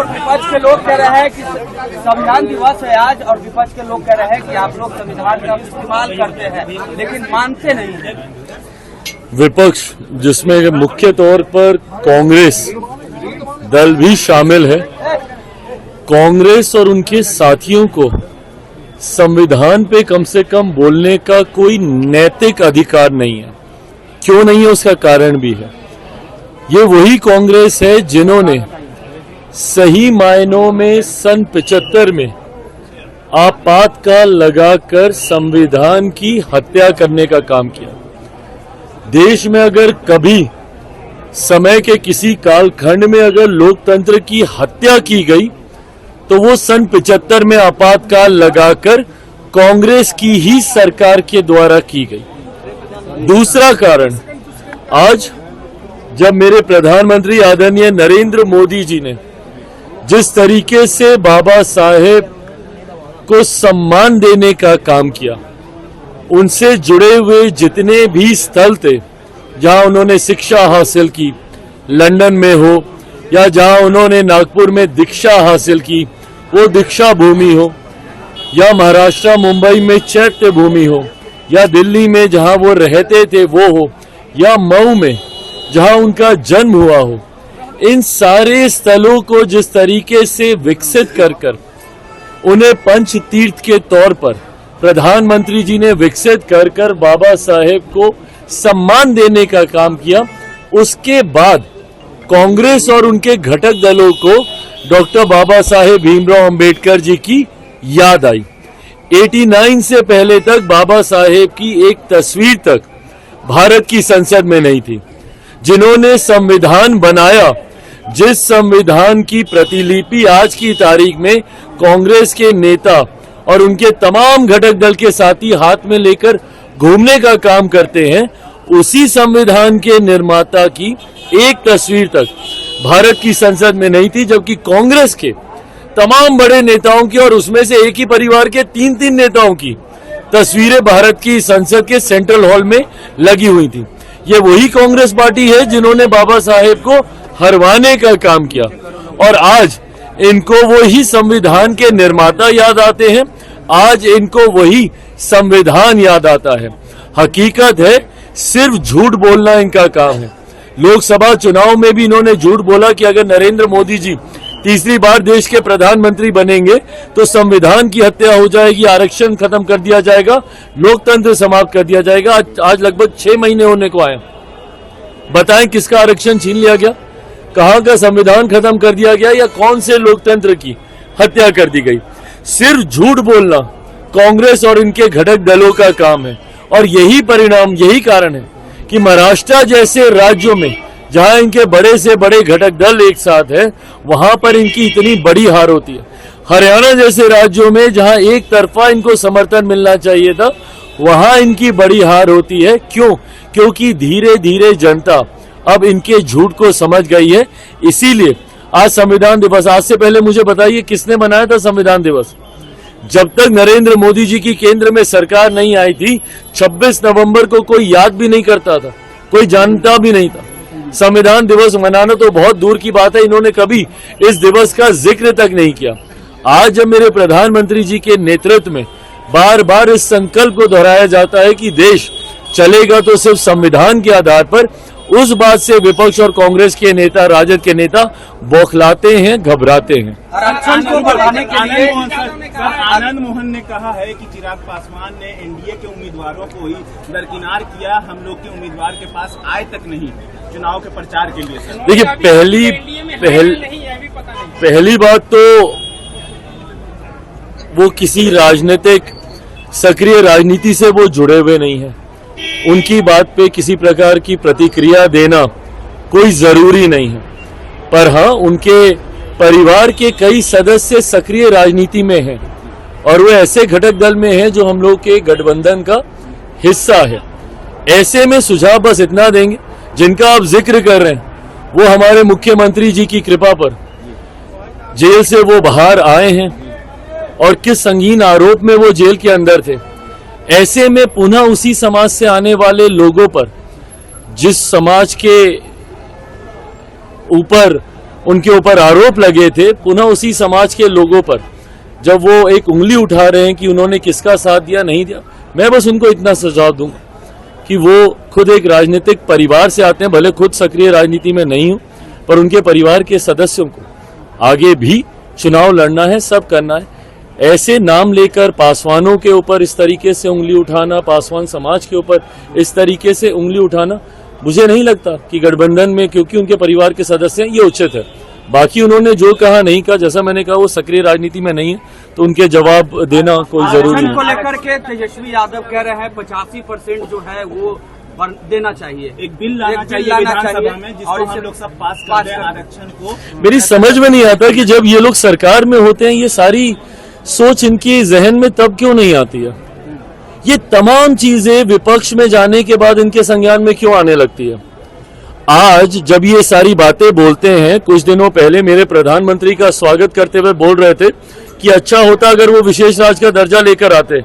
और विपक्ष के लोग कह रहे हैं कि संविधान दिवस है आज, और विपक्ष के लोग कह रहे हैं कि आप लोग संविधान का इस्तेमाल करते हैं लेकिन मानते नहीं हैं। विपक्ष, जिसमें मुख्य तौर पर कांग्रेस दल भी शामिल है, कांग्रेस और उनके साथियों को संविधान पे कम से कम बोलने का कोई नैतिक अधिकार नहीं है। क्यों नहीं है, उसका कारण भी है। ये वही कांग्रेस है जिन्होंने सही मायनों में सन 75 में आपातकाल लगाकर संविधान की हत्या करने का काम किया। देश में अगर कभी समय के किसी कालखंड में अगर लोकतंत्र की हत्या की गई तो वो सन 75 में आपातकाल लगाकर कांग्रेस की ही सरकार के द्वारा की गई। दूसरा कारण, आज जब मेरे प्रधानमंत्री आदरणीय नरेंद्र मोदी जी ने जिस तरीके से बाबा साहेब को सम्मान देने का काम किया, उनसे जुड़े हुए जितने भी स्थल थे जहां उन्होंने शिक्षा हासिल की, लंदन में हो या जहां उन्होंने नागपुर में दीक्षा हासिल की, वो दीक्षा भूमि हो, या महाराष्ट्र मुंबई में चैत्य भूमि हो, या दिल्ली में जहां वो रहते थे वो हो, या मऊ में जहां उनका जन्म हुआ हो, इन सारे स्थलों को जिस तरीके से विकसित कर उन्हें पंच तीर्थ के तौर पर प्रधानमंत्री जी ने विकसित कर बाबा साहेब को सम्मान देने का काम किया, उसके बाद कांग्रेस और उनके घटक दलों को डॉक्टर बाबा साहेब भीमराव अंबेडकर जी की याद आई। 89 से पहले तक बाबा साहेब की एक तस्वीर तक भारत की संसद में नहीं थी। जिन्होंने संविधान बनाया, जिस संविधान की प्रतिलिपि आज की तारीख में कांग्रेस के नेता और उनके तमाम घटक दल के साथी हाथ में लेकर घूमने का काम करते हैं, उसी संविधान के निर्माता की एक तस्वीर तक भारत की संसद में नहीं थी, जबकि कांग्रेस के तमाम बड़े नेताओं की और उसमें से एक ही परिवार के 3-3 नेताओं की तस्वीरें भारत की संसद के सेंट्रल हॉल में लगी हुई थी। ये वही कांग्रेस पार्टी है जिन्होंने बाबा साहेब को हरवाने का काम किया, और आज इनको वही संविधान के निर्माता याद आते हैं, आज इनको वही संविधान याद आता है। हकीकत है, सिर्फ झूठ बोलना इनका काम है। लोकसभा चुनाव में भी इन्होंने झूठ बोला कि अगर नरेंद्र मोदी जी तीसरी बार देश के प्रधानमंत्री बनेंगे तो संविधान की हत्या हो जाएगी, आरक्षण खत्म कर दिया जाएगा, लोकतंत्र समाप्त कर दिया जाएगा। आज लगभग 6 महीने होने को आए। बताएं किसका आरक्षण छीन लिया गया, कहां का संविधान खत्म कर दिया गया, या कौन से लोकतंत्र की हत्या कर दी गई। सिर्फ झूठ बोलना कांग्रेस और इनके घटक दलों का काम है, और यही परिणाम, यही कारण है कि महाराष्ट्र जैसे राज्यों में जहां इनके बड़े से बड़े घटक दल एक साथ है, वहां पर इनकी इतनी बड़ी हार होती है। हरियाणा जैसे राज्यों में जहां एक तरफा इनको समर्थन मिलना चाहिए था, वहां इनकी बड़ी हार होती है। क्यों? क्योंकि धीरे धीरे जनता अब इनके झूठ को समझ गई है। इसीलिए आज संविधान दिवस, आज से पहले मुझे बताइए किसने मनाया था संविधान दिवस? जब तक नरेंद्र मोदी जी की केंद्र में सरकार नहीं आई थी, 26 नवंबर को कोई याद भी नहीं करता था, कोई जानता भी नहीं था। संविधान दिवस मनाना तो बहुत दूर की बात है, इन्होंने कभी इस दिवस का जिक्र तक नहीं किया। आज जब मेरे प्रधानमंत्री जी के नेतृत्व में बार बार इस संकल्प को दोहराया जाता है कि देश चलेगा तो सिर्फ संविधान के आधार पर, उस बात से विपक्ष और कांग्रेस के नेता, राजद के नेता बौखलाते हैं, घबराते हैं। आरक्षण को बढ़ाने के लिए आनंद मोहन ने कहा है कि चिराग पासवान ने एनडीए के उम्मीदवारों को ही दरकिनार किया, हम लोग के उम्मीदवार के पास आए तक नहीं चुनाव के प्रचार के लिए। देखिए, पहली बात तो वो किसी राजनीतिक सक्रिय राजनीति से वो जुड़े हुए नहीं है, उनकी बात पे किसी प्रकार की प्रतिक्रिया देना कोई जरूरी नहीं है। पर हाँ, उनके परिवार के कई सदस्य सक्रिय राजनीति में हैं, और वो ऐसे घटक दल में हैं जो हम लोग के गठबंधन का हिस्सा है। ऐसे में सुझाव बस इतना देंगे, जिनका आप जिक्र कर रहे हैं वो हमारे मुख्यमंत्री जी की कृपा पर जेल से वो बाहर आए हैं, और किस संगीन आरोप में वो जेल के अंदर थे। ऐसे में पुनः उसी समाज से आने वाले लोगों पर, जिस समाज के ऊपर उनके ऊपर आरोप लगे थे, पुनः उसी समाज के लोगों पर जब वो एक उंगली उठा रहे हैं कि उन्होंने किसका साथ दिया नहीं दिया, मैं बस उनको इतना सुझाव दूंगा कि वो खुद एक राजनीतिक परिवार से आते हैं, भले खुद सक्रिय राजनीति में नहीं हो, पर उनके परिवार के सदस्यों को आगे भी चुनाव लड़ना है, सब करना है। ऐसे नाम लेकर पासवानों के ऊपर इस तरीके से उंगली उठाना, पासवान समाज के ऊपर इस तरीके से उंगली उठाना, मुझे नहीं लगता कि गठबंधन में, क्योंकि उनके परिवार के सदस्य हैं, ये उचित है। बाकी उन्होंने जो कहा नहीं कहा, जैसा मैंने कहा, वो सक्रिय राजनीति में नहीं है, तो उनके जवाब देना कोई जरूरी आरक्षण को नहीं। लेकर के तेजस्वी यादव कह रहे हैं 85% जो है वो देना चाहिए, एक बिल लाना चाहिए विधानसभा में जिसको हम लोग सब पास कर दें आरक्षण को। मेरी समझ में नहीं आता कि जब ये लोग सरकार में होते हैं, ये सारी सोच इनकी जहन में तब क्यों नहीं आती है? ये तमाम चीजें विपक्ष में जाने के बाद इनके संज्ञान में क्यों आने लगती है? आज जब ये सारी बातें बोलते हैं, कुछ दिनों पहले मेरे प्रधानमंत्री का स्वागत करते हुए बोल रहे थे कि अच्छा होता अगर वो विशेष राज्य का दर्जा लेकर आते,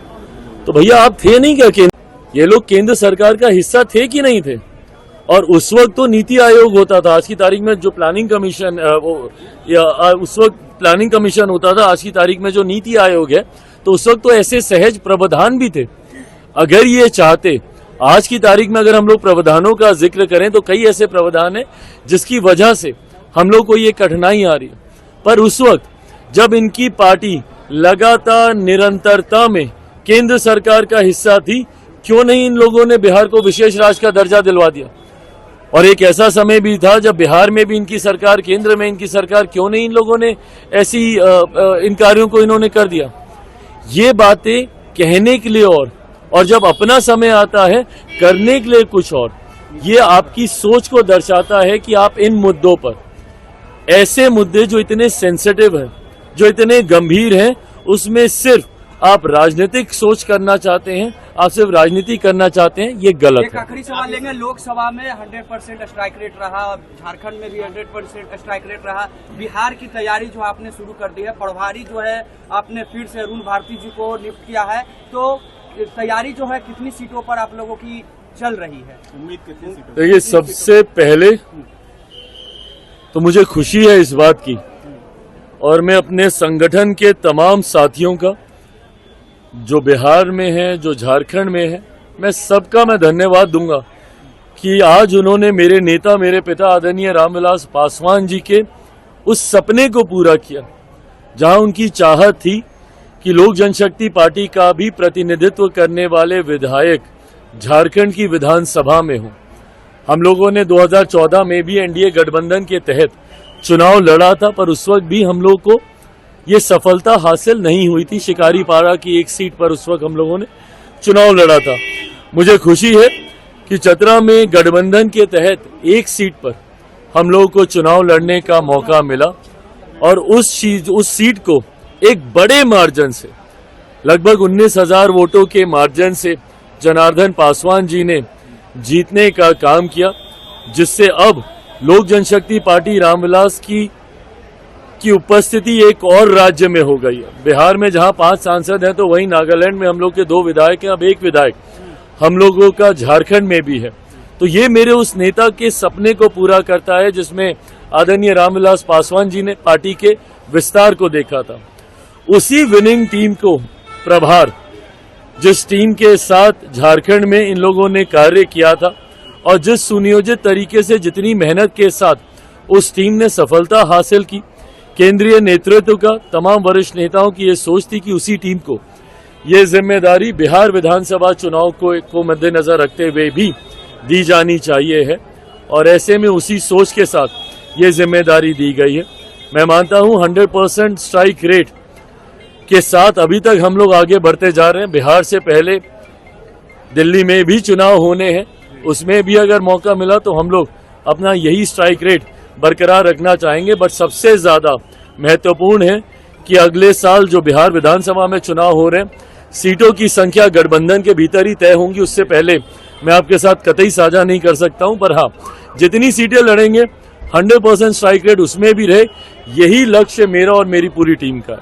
तो भैया आप थे नहीं क्या? ये लोग केंद्र सरकार का हिस्सा थे कि नहीं थे? और उस वक्त तो नीति आयोग होता था, आज की तारीख में जो प्लानिंग कमीशन उस वक्त प्लानिंग कमीशन होता था, आज की तारीख में जो नीति आयोग है, तो उस वक्त तो ऐसे सहज प्रावधान भी थे। अगर ये चाहते, आज की तारीख में अगर हम लोग प्रावधानों का जिक्र करें तो कई ऐसे प्रावधान है जिसकी वजह से हम लोग को ये कठिनाई आ रही है। पर उस वक्त जब इनकी पार्टी लगातार निरंतरता में केंद्र सरकार का हिस्सा थी, क्यों नहीं इन लोगों ने बिहार को विशेष राज्य का दर्जा दिलवा दिया? और एक ऐसा समय भी था जब बिहार में भी इनकी सरकार, केंद्र में इनकी सरकार, क्यों नहीं इन लोगों ने ऐसी इन कार्यों को इन्होंने कर दिया? ये बातें कहने के लिए और जब अपना समय आता है करने के लिए कुछ और। ये आपकी सोच को दर्शाता है कि आप इन मुद्दों पर, ऐसे मुद्दे जो इतने सेंसिटिव हैं, जो इतने गंभीर हैं, उसमें सिर्फ आप राजनीतिक सोच करना चाहते हैं, आप सिर्फ राजनीति करना चाहते हैं, ये गलत है। एक आखिरी सवाल लेंगे। लोकसभा में 100% स्ट्राइक रेट रहा, झारखंड में भी 100% स्ट्राइक रेट रहा, बिहार की तैयारी जो आपने शुरू कर दी है, प्रभारी जो है आपने फिर से अरुण भारती जी को नियुक्त किया है, तो तैयारी जो है कितनी सीटों पर आप लोगों की चल रही है? उम्मीद कितनी सीटों? देखिए, सबसे पहले तो मुझे खुशी है इस बात की, और मैं अपने संगठन के तमाम साथियों का, जो बिहार में है, जो झारखंड में है, मैं सबका मैं धन्यवाद दूंगा कि आज उन्होंने मेरे नेता, मेरे पिता आदरणीय रामविलास पासवान जी के उस सपने को पूरा किया, जहां उनकी चाहत थी कि लोक जनशक्ति पार्टी का भी प्रतिनिधित्व करने वाले विधायक झारखंड की विधानसभा में हो। हम लोगों ने 2014 में भी एनडीए गठबंधन के तहत चुनाव लड़ा था, पर उस वक्त भी हम लोग को ये सफलता हासिल नहीं हुई थी। शिकारीपाड़ा की एक सीट पर उस वक्त हम लोगों ने चुनाव लड़ा था। मुझे खुशी है कि चतरा में गठबंधन के तहत एक सीट पर हम लोगों को चुनाव लड़ने का मौका मिला, और उस सीट को एक बड़े मार्जिन से, लगभग 19,000 वोटों के मार्जिन से जनार्दन पासवान जी ने जीतने का काम किया, जिससे अब लोक जनशक्ति पार्टी रामविलास की उपस्थिति एक और राज्य में हो गई है। बिहार में जहां 5 सांसद हैं, तो वहीं नागालैंड में हम लोग के 2 विधायक हैं, अब 1 विधायक हम लोगों का झारखंड में भी है। तो ये मेरे उस नेता के सपने को पूरा करता है, जिसमें आदरणीय रामविलास पासवान जी ने पार्टी के विस्तार को देखा था। उसी विनिंग टीम को प्रभार, जिस टीम के साथ झारखंड में इन लोगों ने कार्य किया था, और जिस सुनियोजित तरीके से, जितनी मेहनत के साथ उस टीम ने सफलता हासिल की, केंद्रीय नेतृत्व का, तमाम वरिष्ठ नेताओं की ये सोच थी कि उसी टीम को ये जिम्मेदारी बिहार विधानसभा चुनाव को मद्देनजर रखते हुए भी दी जानी चाहिए है, और ऐसे में उसी सोच के साथ ये जिम्मेदारी दी गई है। मैं मानता हूं 100% स्ट्राइक रेट के साथ अभी तक हम लोग आगे बढ़ते जा रहे हैं। बिहार से पहले दिल्ली में भी चुनाव होने हैं, उसमें भी अगर मौका मिला तो हम लोग अपना यही स्ट्राइक रेट बरकरार रखना चाहेंगे। बट सबसे ज्यादा महत्वपूर्ण है कि अगले साल जो बिहार विधानसभा में चुनाव हो रहे हैं, सीटों की संख्या गठबंधन के भीतर ही तय होंगी, उससे पहले मैं आपके साथ कतई साझा नहीं कर सकता हूं। पर हाँ, जितनी सीटें लड़ेंगे 100% स्ट्राइक रेट उसमें भी रहे, यही लक्ष्य मेरा और मेरी पूरी टीम का है।